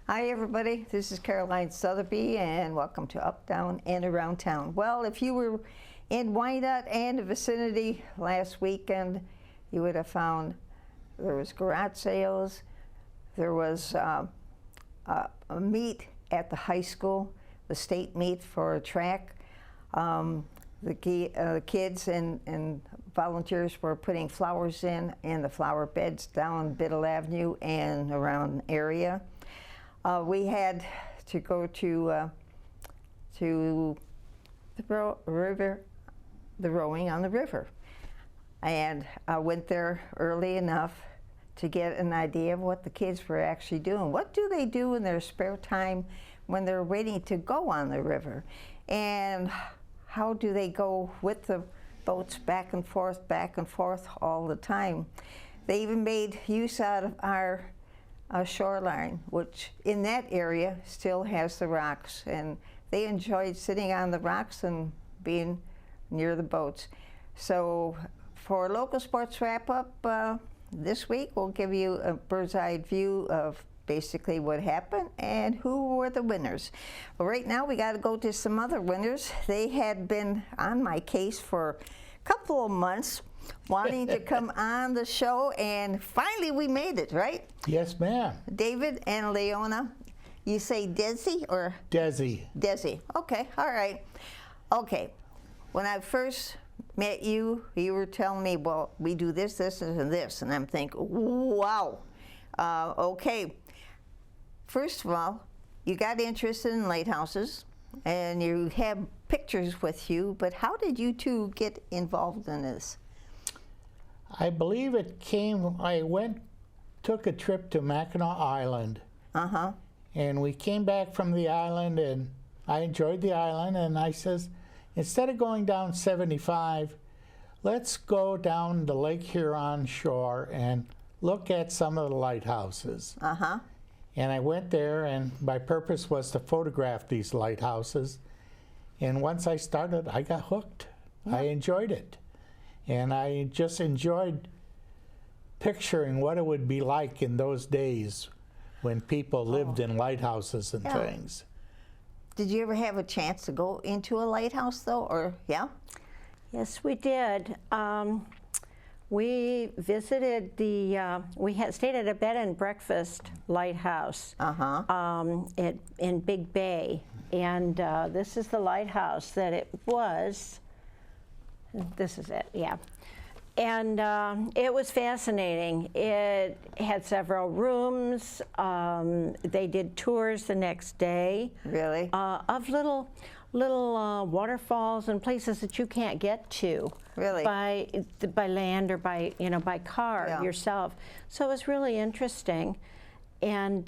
Hi everybody, this is Caroline Sotheby and welcome to Up, Down, and Around Town. Well, if you were in Wyandotte and the vicinity last weekend, you would have found there was garage sales, there was a meet at the high school, the state meet for track. The kids and volunteers were putting flowers in the flower beds down Biddle Avenue and around the area. We had to go to the river, the rowing on the river, and I went there early enough to get an idea of what the kids were actually doing. What do they do in their spare time when they're waiting to go on the river, and how do they go with the boats back and forth all the time? They even made use out of our shoreline, which in that area still has the rocks, and they enjoyed sitting on the rocks and being near the boats. So for Local Sports Wrap-Up this week, we'll give you a bird's-eye view of basically what happened and who were the winners. Well, right now we got to go to some other winners. They had been on my case for a couple of months, wanting to come on the show, and finally we made it, right? Yes, ma'am. David and Leona. You say Desi or? Desi. Desi. Okay, all right. Okay, when I first met you, you were telling me, well, we do this, this, and this, and I'm thinking, wow. Okay, first of all, you got interested in lighthouses, and you have pictures with you, but how did you two get involved in this? I believe it came, took a trip to Mackinac Island. Uh-huh. And we came back from the island, and I enjoyed the island, and I says, instead of going down 75, let's go down the Lake Huron shore and look at some of the lighthouses. Uh-huh. And I went there, and my purpose was to photograph these lighthouses. And once I started, I got hooked. Yeah. I enjoyed it. And I just enjoyed picturing what it would be like in those days when people lived in lighthouses and things. Did you ever have a chance to go into a lighthouse, though, or, yeah? Yes, we did. We visited stayed at a bed and breakfast lighthouse in Big Bay. And this is the lighthouse that it was. This is it, yeah. And it was fascinating. It had several rooms. They did tours the next day. Really? Of little waterfalls and places that you can't get to. Really? By land or by car yourself. So it was really interesting. And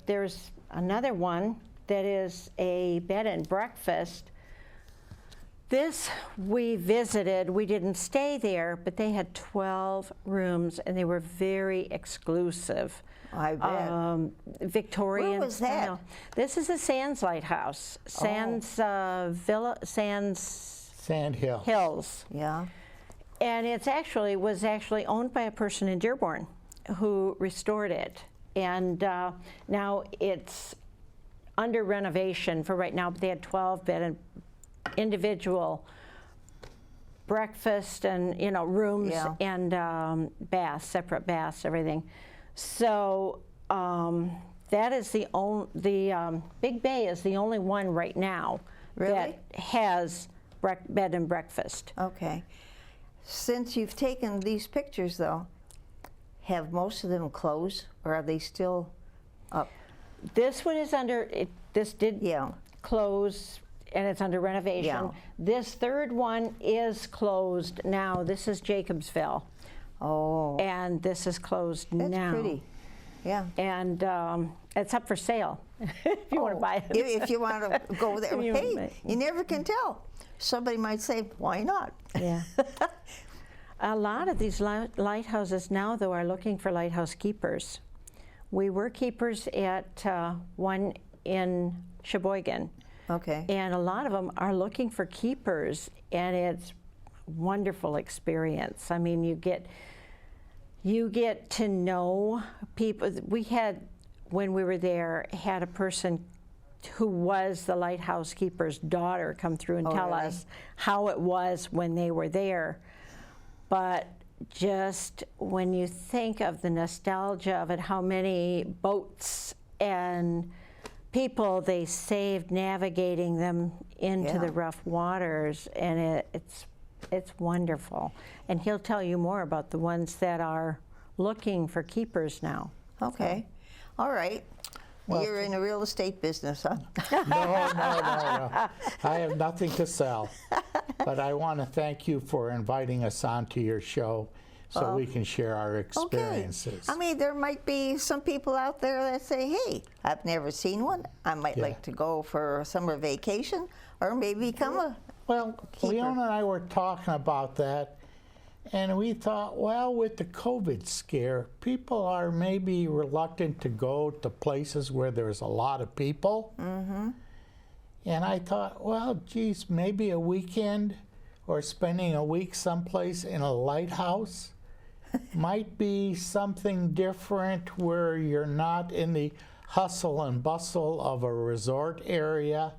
there's another one that is a bed and breakfast. This we visited, we didn't stay there, but they had 12 rooms and they were very exclusive. I bet. Victorian Where was that? style. This is the Sands Lighthouse. Sands Sand Hills. Hills. Yeah. And was actually owned by a person in Dearborn who restored it. And now it's under renovation for right now, but they had 12 bed and individual breakfast and rooms and baths, separate baths, everything. So that is the Big Bay is the only one right now that has bed and breakfast. Okay. Since you've taken these pictures, though, have most of them closed, or are they still up? This one is this did close, and it's under renovation. Yeah. This third one is closed now. This is Jacobsville. Oh. And this is closed now. That's pretty. Yeah. And it's up for sale if you want to buy it. If you want to go there. Hey, you never can tell. Somebody might say, why not? Yeah. A lot of these lighthouses now, though, are looking for lighthouse keepers. We were keepers at one in Sheboygan. Okay. And a lot of them are looking for keepers, and it's a wonderful experience. I mean, you get to know people. We had, when we were there, had a person who was the lighthouse keeper's daughter come through and tell really? us how it was when they were there. But just when you think of the nostalgia of it, how many boats and people they saved navigating them into Yeah. the rough waters, and it's wonderful. And he'll tell you more about the ones that are looking for keepers now. Okay. All right. Well, You're in the real estate business, huh? No. I have nothing to sell. But I want to thank you for inviting us onto your show so we can share our experiences. Okay. I mean, there might be some people out there that say, hey, I've never seen one. I might like to go for a summer vacation or maybe become a Well, keeper. Leona and I were talking about that, and we thought, well, with the COVID scare, people are maybe reluctant to go to places where there's a lot of people. Mm-hmm. And I thought, well, geez, maybe a weekend or spending a week someplace in a lighthouse might be something different where you're not in the hustle and bustle of a resort area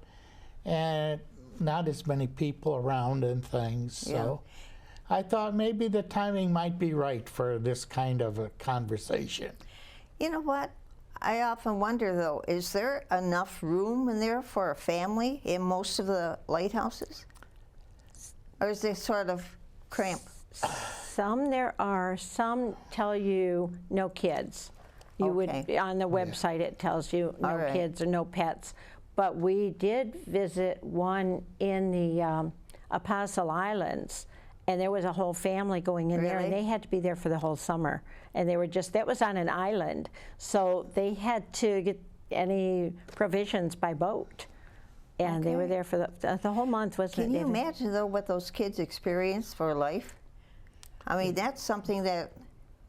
and not as many people around and things. So I thought maybe the timing might be right for this kind of a conversation. You know what? I often wonder, though, is there enough room in there for a family in most of the lighthouses? Or is it sort of cramped? Some there are, some tell you no kids. You would, Okay. on the website it tells you no All right. kids or no pets. But we did visit one in the Apostle Islands, and there was a whole family going in there, and Really? they had to be there for the whole summer. And they were just, that was on an island, so they had to get any provisions by boat. And they were Okay. there for the whole month, wasn't Can it? you David? imagine, though, what those kids experience for life? I mean, that's something that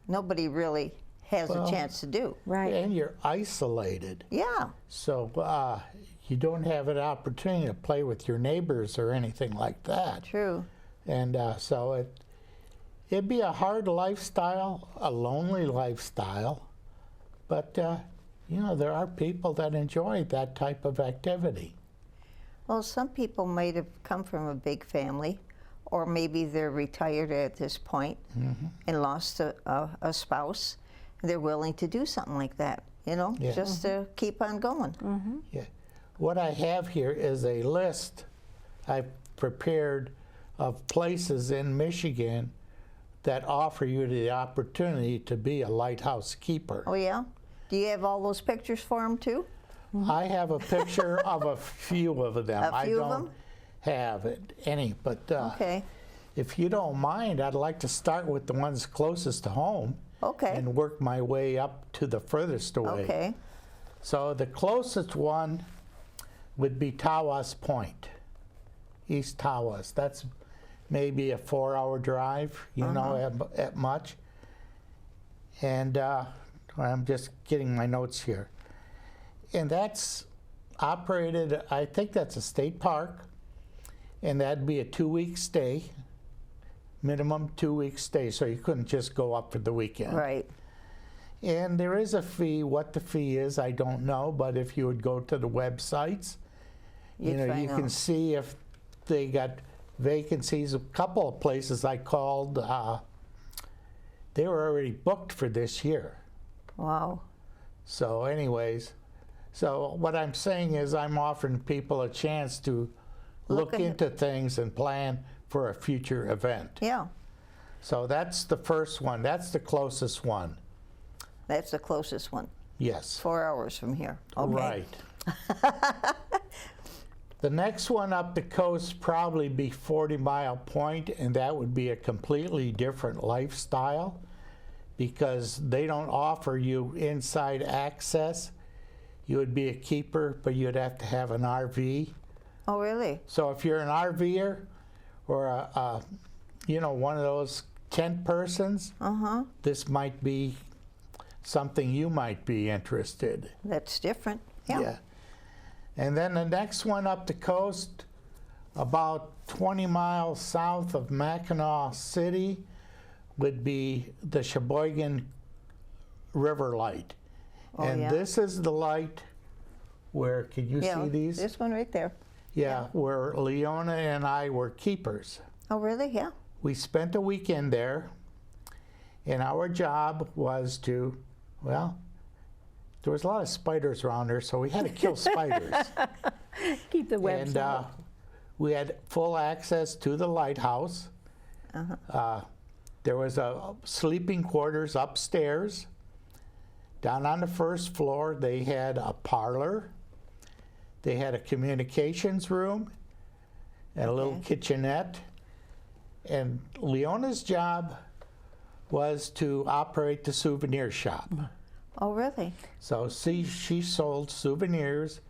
nobody really has a chance to do. Right. And you're isolated. Yeah. So you don't have an opportunity to play with your neighbors or anything like that. True. And so it'd be a hard lifestyle, a lonely lifestyle, but you know, there are people that enjoy that type of activity. Well, some people might have come from a big family, or maybe they're retired at this point and lost a spouse. They're willing to do something like that, you know, Yeah. just to keep on going. Yeah. What I have here is a list I've prepared of places in Michigan that offer you the opportunity to be a lighthouse keeper. Oh, yeah? Do you have all those pictures for them, too? I have a picture of a few of them. A few I of don't them? have any, but Okay. if you don't mind, I'd like to start with the ones closest to home Okay. and work my way up to the furthest away. Okay. So the closest one would be Tawas Point, East Tawas. That's maybe a 4-hour drive, you know, at much. And I'm just getting my notes here. And that's operated, I think that's a state park, and that'd be a 2-week stay, minimum 2-week stay, so you couldn't just go up for the weekend. Right. And there is a fee. What the fee is, I don't know, but if you would go to the websites, you You'd know, find you out. can see if they got vacancies. A couple of places I called, they were already booked for this year. Wow. So anyways, so what I'm saying is I'm offering people a chance to look into things and plan for a future event. Yeah. So that's the first one. That's the closest one. That's the closest one. Yes. 4 hours from here. Okay. Right. The next one up the coast probably be 40 Mile Point, and that would be a completely different lifestyle because they don't offer you inside access. You would be a keeper, but you'd have to have an RV. Oh, really? So if you're an RVer or a you know, one of those tent persons, this might be something you might be interested. That's different. Yeah. And then the next one up the coast, about 20 miles south of Mackinac City, would be the Sheboygan River Light. Oh, and yeah. this is the light where, can you Yeah, see these? this one right there. Yeah, where Leona and I were keepers. Oh, really? Yeah. We spent a weekend there, and our job was to, well, there was a lot of spiders around there, so we had to kill spiders. Keep the webs And out. we had full access to the lighthouse. There was a sleeping quarters upstairs. Down on the first floor, they had a parlor. They had a communications room and a little kitchenette. And Leona's job was to operate the souvenir shop. Oh, really? So she sold souvenirs,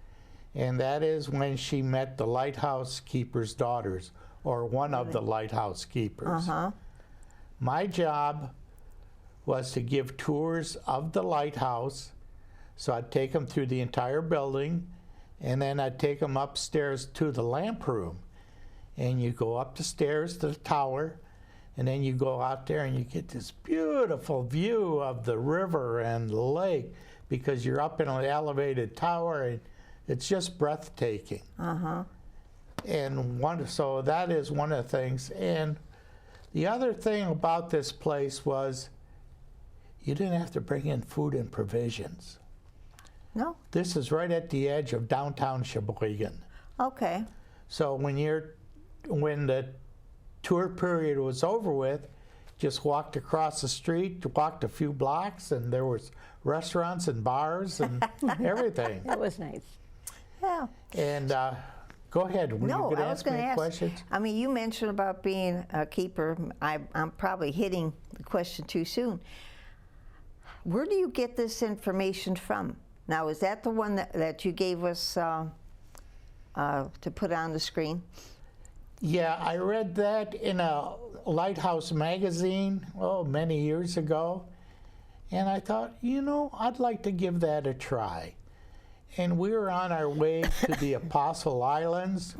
and that is when she met the lighthouse keeper's daughters, or one of the lighthouse keepers. My job was to give tours of the lighthouse. So I'd take them through the entire building, and then I'd take them upstairs to the lamp room. And you go up the stairs to the tower, and then you go out there and you get this beautiful view of the river and the lake, because you're up in an elevated tower, and it's just breathtaking. And so that is one of the things. And the other thing about this place was you didn't have to bring in food and provisions. No? This is right at the edge of downtown Sheboygan. Okay. So when the tour period was over with, just walked across the street, walked a few blocks, and there was restaurants and bars and everything. That was nice. Yeah. And go ahead. Were you No, going to I was ask going me to ask. questions? I mean, you mentioned about being a keeper. I'm probably hitting the question too soon. Where do you get this information from? Now, is that the one that you gave us to put on the screen? Yeah, I read that in a Lighthouse magazine, many years ago. And I thought, I'd like to give that a try. And we were on our way to the Apostle Islands,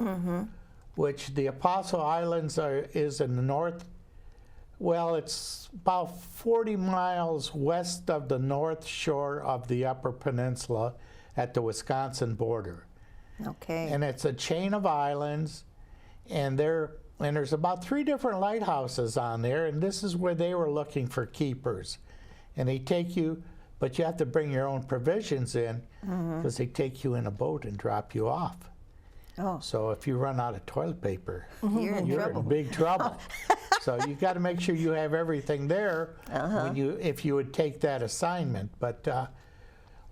which the Apostle Islands is in the north. Well, it's about 40 miles west of the north shore of the Upper Peninsula at the Wisconsin border. Okay. And it's a chain of islands, and there's about 3 different lighthouses on there, and this is where they were looking for keepers. And they take you, but you have to bring your own provisions in, because they take you in a boat and drop you off. Oh. So if you run out of toilet paper, You're in trouble. big trouble. So you got to make sure you have everything there if you would take that assignment. But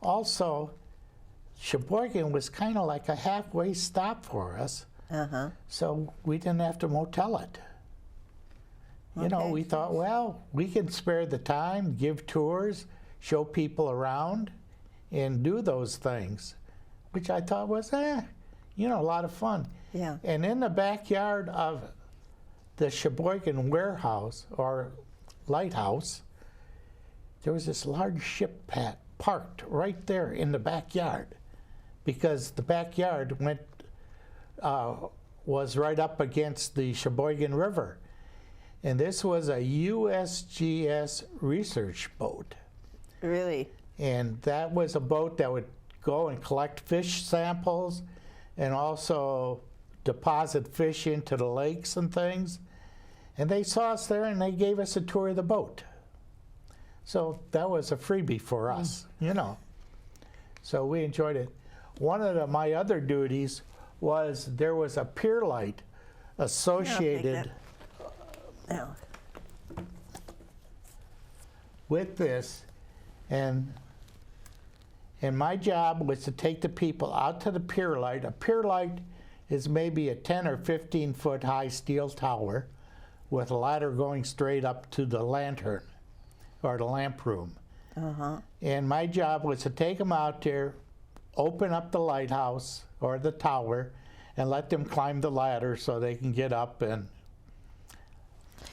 also, Sheboygan was kind of like a halfway stop for us. So we didn't have to motel it. We thought, well, we can spare the time, give tours, show people around, and do those things, which I thought was, a lot of fun. Yeah. And in the backyard of the Sheboygan warehouse or lighthouse, there was this large ship parked right there in the backyard, because the backyard was right up against the Sheboygan River. And this was a USGS research boat. Really? And that was a boat that would go and collect fish samples and also deposit fish into the lakes and things. And they saw us there and they gave us a tour of the boat. So that was a freebie for us, So we enjoyed it. One of my other duties was there was a pier light associated with this, and my job was to take the people out to the pier light. A pier light is maybe a 10 or 15 foot high steel tower with a ladder going straight up to the lantern or the lamp room. And my job was to take them out there, open up the lighthouse or the tower, and let them climb the ladder so they can get up. And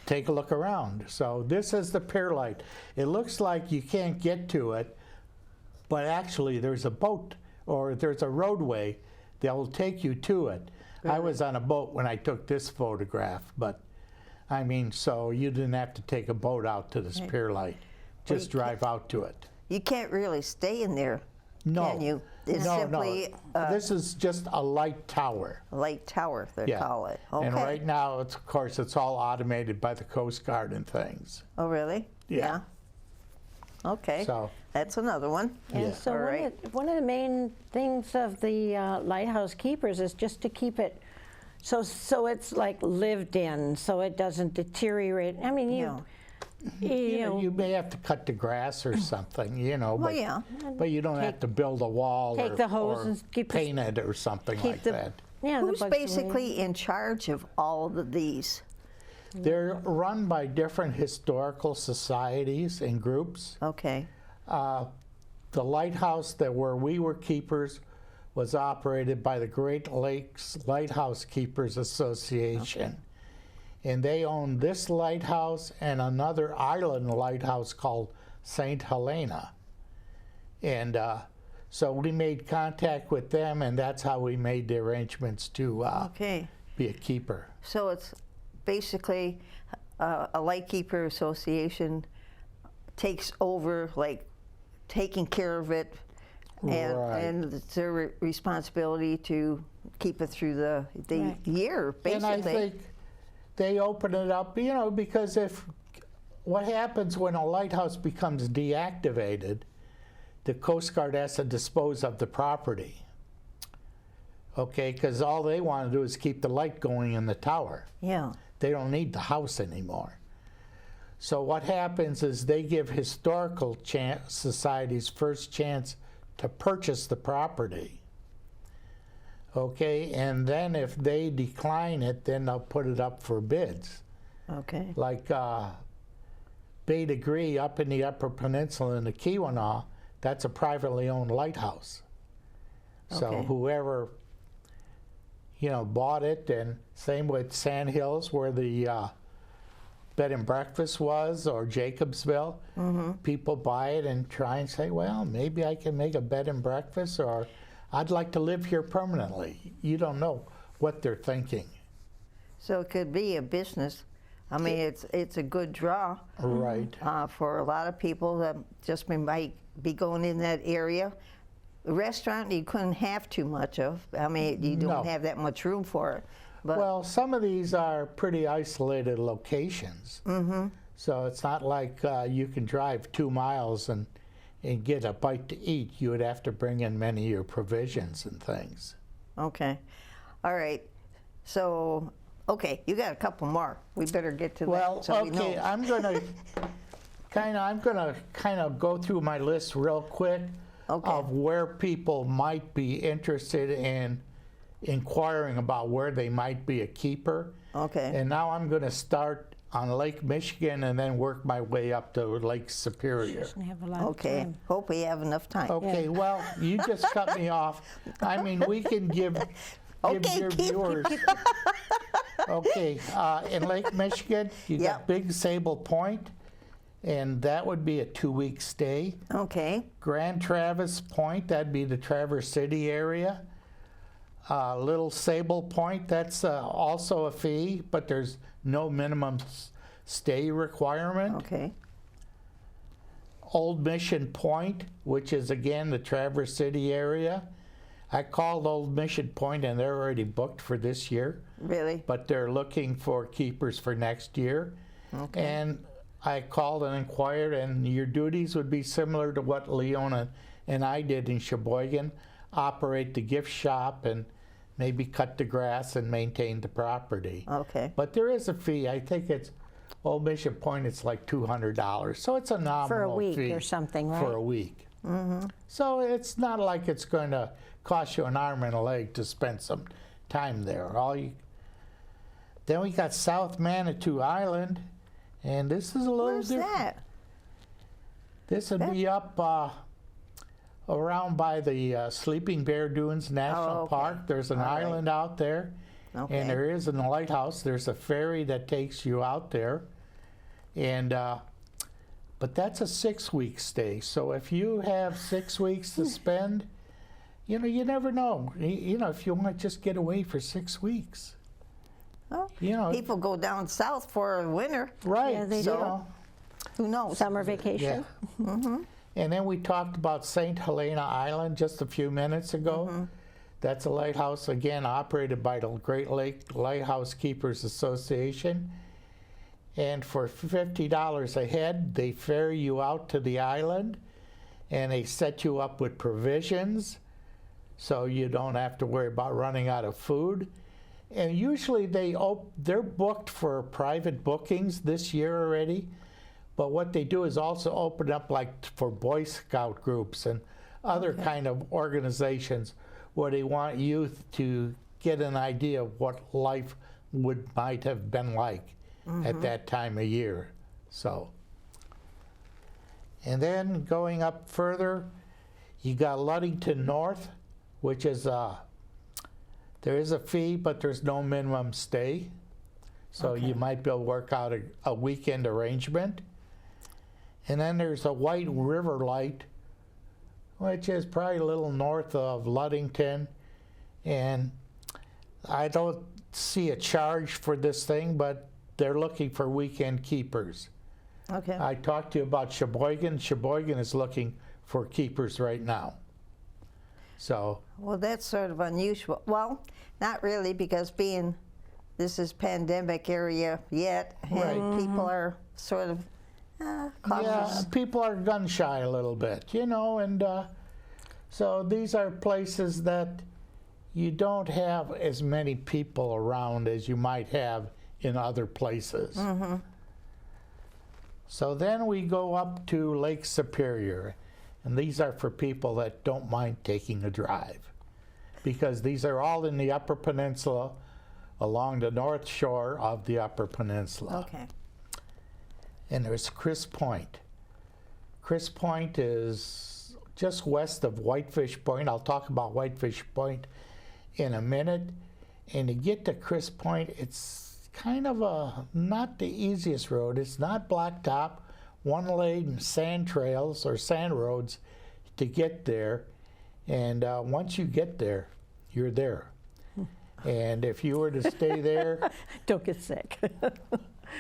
take a look around. So this is the pier light. It looks like you can't get to it, but actually there's a boat or there's a roadway that will take you to it. I was on a boat when I took this photograph, but I mean, so you didn't have to take a boat out to this pier light. Just drive out to it. You can't really stay in there, No. can you? It's No, simply no. This is just a light tower. a light tower, they Yeah. call it. Okay. And right now, it's, of course, it's all automated by the Coast Guard and things. Oh, really? Yeah. Okay. So, That's another one. And Yeah. so All one, right. one of the main things of the lighthouse keepers is just to keep it so it's like lived in, so it doesn't deteriorate. I mean, No. you know, you may have to cut the grass or something, you know, Well, but, yeah. but you don't have to build a wall take or, the hose or and keep the- paint it or something keep like the that. yeah, the Who's bugs away. basically in charge of all of these? They're run by different historical societies and groups. Okay. The lighthouse that where we were keepers was operated by the Great Lakes Lighthouse Keepers Association. And they own this lighthouse and another island lighthouse called St. Helena. And so we made contact with them, and that's how we made the arrangements to Okay. be a keeper. So it's basically a lightkeeper association takes over, like, taking care of it, and, Right. and it's their responsibility to keep it through the Right. year, basically. And I think they open it up, you know, because if what happens when a lighthouse becomes deactivated, the Coast Guard has to dispose of the property. Okay, because all they want to do is keep the light going in the tower. Yeah. They don't need the house anymore. So what happens is they give historical societies first chance to purchase the property. Okay, and then if they decline it, then they'll put it up for bids. Okay. Like Bay de Gris up in the Upper Peninsula in the Keweenaw, that's a privately owned lighthouse. So Okay. whoever, you know, bought it, and same with Sand Hills where the bed and breakfast was, or Jacobsville, people buy it and try and say, well, maybe I can make a bed and breakfast, or I'd like to live here permanently. You don't know what they're thinking. So it could be a business. I mean, it's a good draw Right. for a lot of people that just might be going in that area. The restaurant you couldn't have too much of. I mean, you don't No. have that much room for it. But Well, some of these are pretty isolated locations. So it's not like you can drive 2 miles and get a bite to eat. You would have to bring in many of your provisions and things. okay, all right. So okay, you got a couple more. We better get to Well, that. So we okay, know. I'm gonna kind of go through my list real quick Okay. of where people might be interested in inquiring about where they might be a keeper. Okay. And now I'm going to start on Lake Michigan and then work my way up to Lake Superior. Doesn't have a lot of Okay. time. Hope we have enough time. Okay, well, you just cut me off. I mean, we can give Okay, your keep- viewers. Okay, in Lake Michigan, you Yep. got Big Sable Point, and that would be a 2-week stay. Okay. Grand Traverse Point, that'd be the Traverse City area. Little Sable Point, that's also a fee, but there's no minimum stay requirement. Okay. Old Mission Point, which is again the Traverse City area. I called Old Mission Point and they're already booked for this year, Really? but they're looking for keepers for next year. And I called and inquired, and your duties would be similar to what Leona and I did in Sheboygan: operate the gift shop and maybe cut the grass and maintain the property. Okay. But there is a fee. I think it's Old Mission Point. It's like $200, so it's a nominal For a week fee or something, For right? a week. So it's not like it's going to cost you an arm and a leg to spend some time there. Then we got South Manitou Island, and this is a little Where's different. that? This would be up around by the Sleeping Bear Dunes National okay. Park. There's an All right. island out there, Okay. and there is a lighthouse. There's a ferry that takes you out there. And but that's a 6-week stay. So if you have 6 weeks to spend, you know, you never know. You know, if you want to just get away for 6 weeks. Well, You know, people go down south for winter. right? Yeah, they so, do. Who knows? Summer vacation. Yeah. And then we talked about St. Helena Island just a few minutes ago. That's a lighthouse, again, operated by the Great Lake Lighthouse Keepers Association. And for $50 a head, they ferry you out to the island, and they set you up with provisions, so you don't have to worry about running out of food. And usually they're booked for private bookings this year already. But what they do is also open up like for Boy Scout groups and other kind of organizations where they want youth to get an idea of what life might have been like at that time of year. So, and then going up further, you got Ludington North, which is there is a fee, but there's no minimum stay. So you might be able to work out a weekend arrangement. And then there's a White River Light, which is probably a little north of Ludington. And I don't see a charge for this thing, but they're looking for weekend keepers. Okay. I talked to you about Sheboygan. Sheboygan is looking for keepers right now. So, Well, that's sort of unusual. Well, not really, because this is pandemic area yet, and people are sort of cautious. yeah, people are gun shy a little bit, you know, and so these are places that you don't have as many people around as you might have in other places. So then we go up to Lake Superior, and these are for people that don't mind taking a drive, because these are all in the Upper Peninsula, along the north shore of the Upper Peninsula. Okay. And there's Chris Point. Chris Point is just west of Whitefish Point. I'll talk about Whitefish Point in a minute. And to get to Chris Point, it's kind of not the easiest road. It's not blacktop, one-lane sand trails or sand roads to get there. And once you get there, you're there. And if you were to stay there, Don't get sick.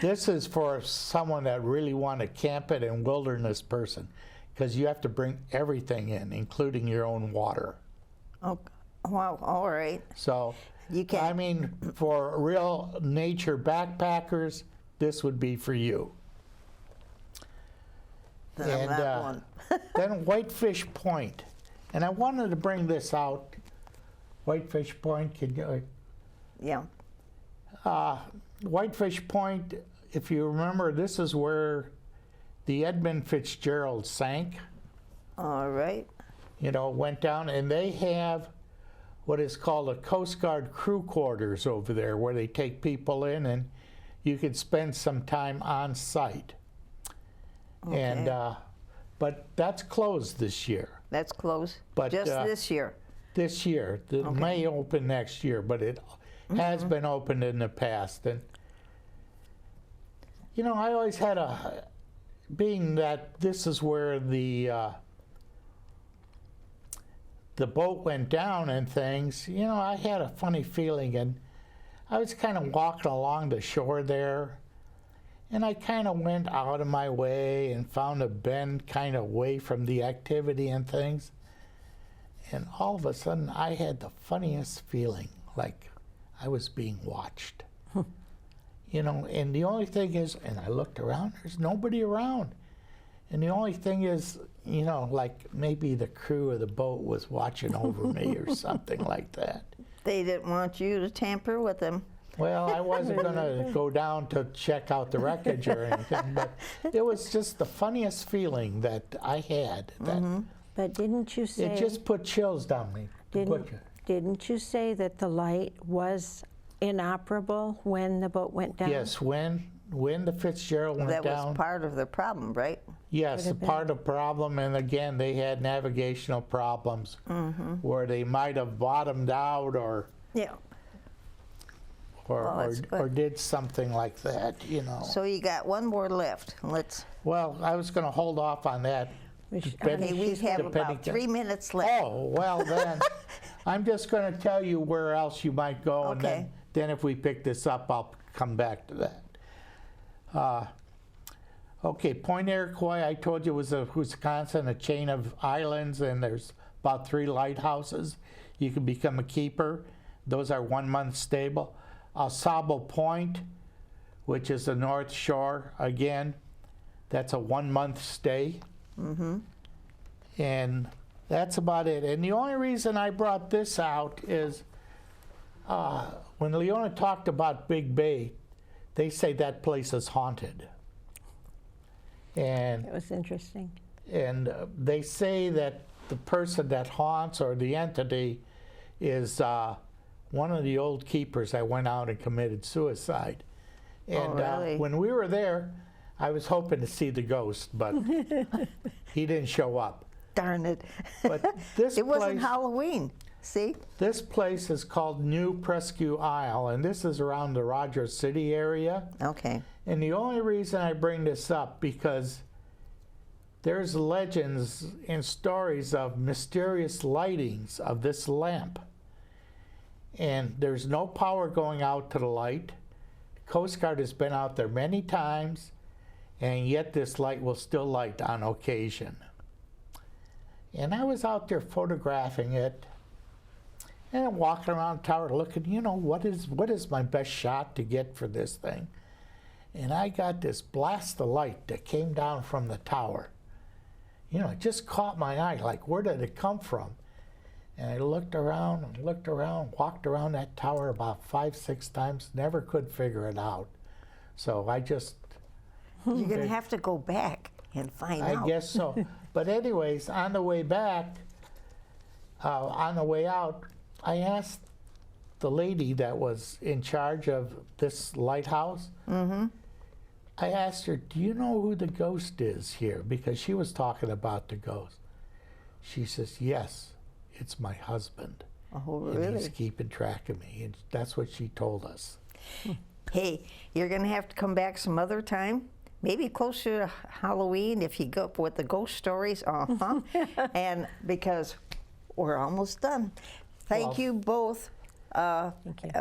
this is for someone that really want to camp it and wilderness person, because you have to bring everything in, including your own water. Oh, wow. All right. So, You can. I mean, for real nature backpackers, this would be for you. Then I'm not one. Then Whitefish Point, and I wanted to bring this out. Whitefish Point, can you? Yeah. Whitefish Point, if you remember, this is where the Edmund Fitzgerald sank. All right. You know, went down, and they have what is called a Coast Guard crew quarters over there, where they take people in, and you can spend some time on site. Okay. And but that's closed this year. That's close. But, Just this year. This year, it may open next year, but it has been opened in the past. And you know, I always had being that this is where the boat went down and things, you know, I had a funny feeling, and I was kind of walking along the shore there, and I kind of went out of my way and found a bend kind of away from the activity and things, and all of a sudden I had the funniest feeling, like I was being watched. You know, and the only thing is, and I looked around, there's nobody around. And the only thing is, you know, like maybe the crew of the boat was watching over me or something like that. They didn't want you to tamper with them. Well, I wasn't going to go down to check out the wreckage or anything, but it was just the funniest feeling that I had. That But didn't you say? it just put chills down me. Didn't you say that the light was inoperable when the boat went down? Yes, when the Fitzgerald went That down. was part of the problem, right? Yes, a part of the problem, and again, they had navigational problems where they might have bottomed out or Yeah. Well, that's good. or did something like that, you know. So you got one more left. Let's. Well, I was going to hold off on that. Okay, we have about 3 minutes left. Oh, well then, I'm just going to tell you where else you might go, and Okay. then if we pick this up, I'll come back to that. Okay, Point Iroquois, I told you, was a Wisconsin, a chain of islands, and there's about 3 lighthouses. You can become a keeper. Those are 1 month stable. Au Sable Point, which is the North Shore, again, that's a 1 month stay. And that's about it. And the only reason I brought this out is when Leona talked about Big Bay, they say that place is haunted. And It was interesting. they say that the person that haunts or the entity is one of the old keepers that went out and committed suicide. And really? when we were there, I was hoping to see the ghost, but he didn't show up. Darn it. But this It wasn't place- Halloween. See? This place is called New Presque Isle, and this is around the Rogers City area. Okay. And the only reason I bring this up because there's legends and stories of mysterious lightings of this lamp. And there's no power going out to the light. Coast Guard has been out there many times, and yet this light will still light on occasion. And I was out there photographing it, and I'm walking around the tower looking, you know, what is my best shot to get for this thing? And I got this blast of light that came down from the tower. You know, it just caught my eye, like, where did it come from? And I looked around and looked around, walked around that tower about 5-6 times, never could figure it out. So I just, You're going to have to go back and find out. I guess so. But anyways, on the way back, on the way out, I asked the lady that was in charge of this lighthouse, I asked her, do you know who the ghost is here? Because she was talking about the ghost. She says, yes, it's my husband. Oh, And he's really? keeping track of me. And that's what she told us. Hey, you're going to have to come back some other time. Maybe closer to Halloween if you go up with the ghost stories. And because we're almost done. Thank Well- you both. Thank you.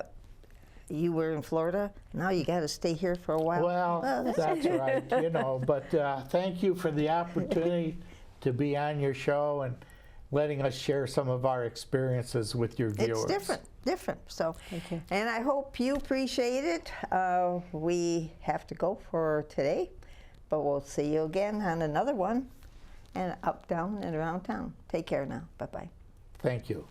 You were in Florida. Now you got to stay here for a while. Well, that's right, you know. But thank you for the opportunity to be on your show and letting us share some of our experiences with your viewers. It's different. So, Thank you. and I hope you appreciate it. We have to go for today, but we'll see you again on another one. And up, down, and around town. Take care now. Bye-bye. Thank you.